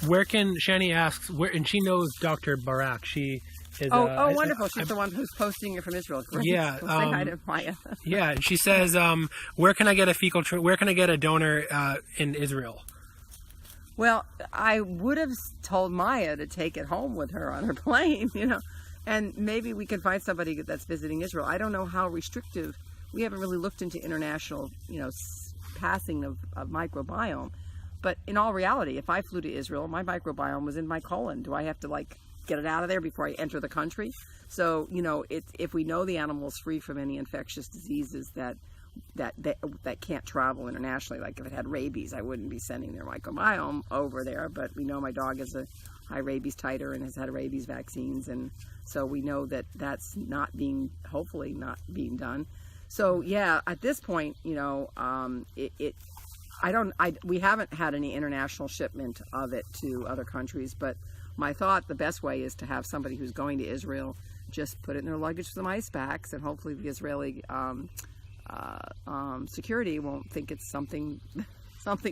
Where can Shani asks where, and she knows Dr. Barak. She is. Wonderful! She's the one who's posting it from Israel. Great. Yeah. Say hi to Maya. Yeah, and she says, where can I get a where can I get a donor in Israel? Well, I would have told Maya to take it home with her on her plane, and maybe we can find somebody that's visiting Israel. I don't know how restrictive. We haven't really looked into international, passing of microbiome. But in all reality, if I flew to Israel, my microbiome was in my colon. Do I have to get it out of there before I enter the country? So, if we know the animal is free from any infectious diseases that can't travel internationally, like if it had rabies, I wouldn't be sending their microbiome over there. But we know my dog is a high rabies titer and has had rabies vaccines, and so we know that that's hopefully not being done. So yeah, at this point, we haven't had any international shipment of it to other countries, but my thought, the best way is to have somebody who's going to Israel just put it in their luggage with some ice packs, and hopefully the Israeli security won't think it's something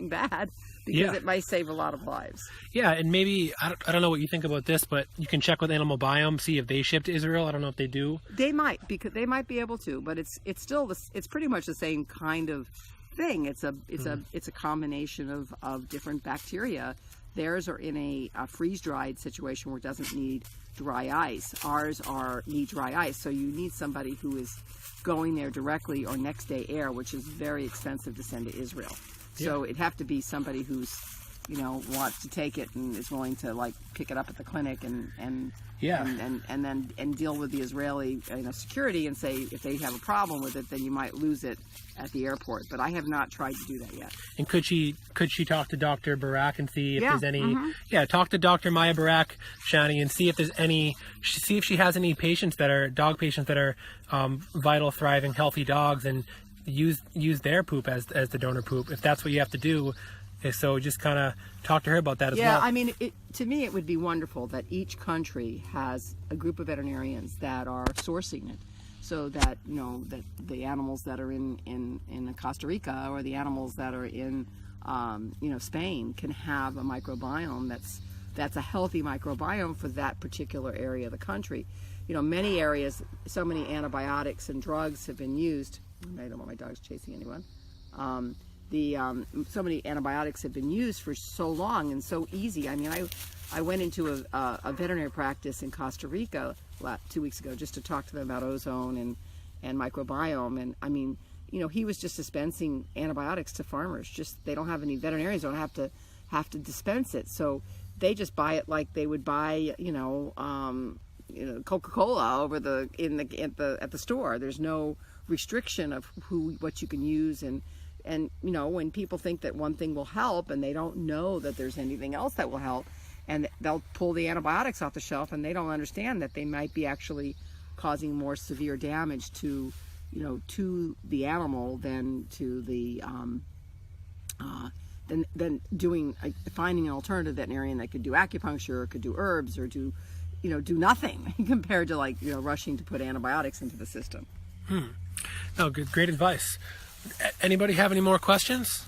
bad, because it might save a lot of lives. Yeah, and maybe, I don't know what you think about this, but you can check with Animal Biome, see if they ship to Israel. I don't know if they do. They might, because they might be able to, but it's still it's pretty much the same kind of thing. It's a combination of different bacteria. Theirs are in a freeze-dried situation where it doesn't need dry ice. Ours need dry ice, so you need somebody who is going there directly or next day air, which is very expensive to send to Israel. So it'd have to be somebody who's, wants to take it and is willing to pick it up at the clinic and then deal with the Israeli security and say if they have a problem with it, then you might lose it at the airport. But I have not tried to do that yet. And could she talk to Dr. Barak and see if there's any? Yeah, talk to Dr. Maya Barak, Shani, and see if there's any. See if she has any dog patients that are vital, thriving, healthy dogs, and use their poop as the donor poop, if that's what you have to do. So just kind of talk to her about that as well. Yeah, I mean, to me it would be wonderful that each country has a group of veterinarians that are sourcing it, so that that the animals that are in Costa Rica or the animals that are in Spain can have a microbiome that's a healthy microbiome for that particular area of the country. Many areas, so many antibiotics and drugs have been used. I don't want my dogs chasing anyone. So many antibiotics have been used for so long and so easy. I mean, I went into a veterinary practice in Costa Rica 2 weeks ago just to talk to them about ozone and microbiome. And I mean, he was just dispensing antibiotics to farmers. They don't have any veterinarians, don't have to dispense it. So they just buy it like they would buy, Coca-Cola at the store. There's no restriction of what you can use, and when people think that one thing will help and they don't know that there's anything else that will help, and they'll pull the antibiotics off the shelf and they don't understand that they might be actually causing more severe damage to the animal than to the than finding an alternative veterinarian that could do acupuncture or could do herbs or do nothing compared to rushing to put antibiotics into the system. No, great advice. Anybody have any more questions?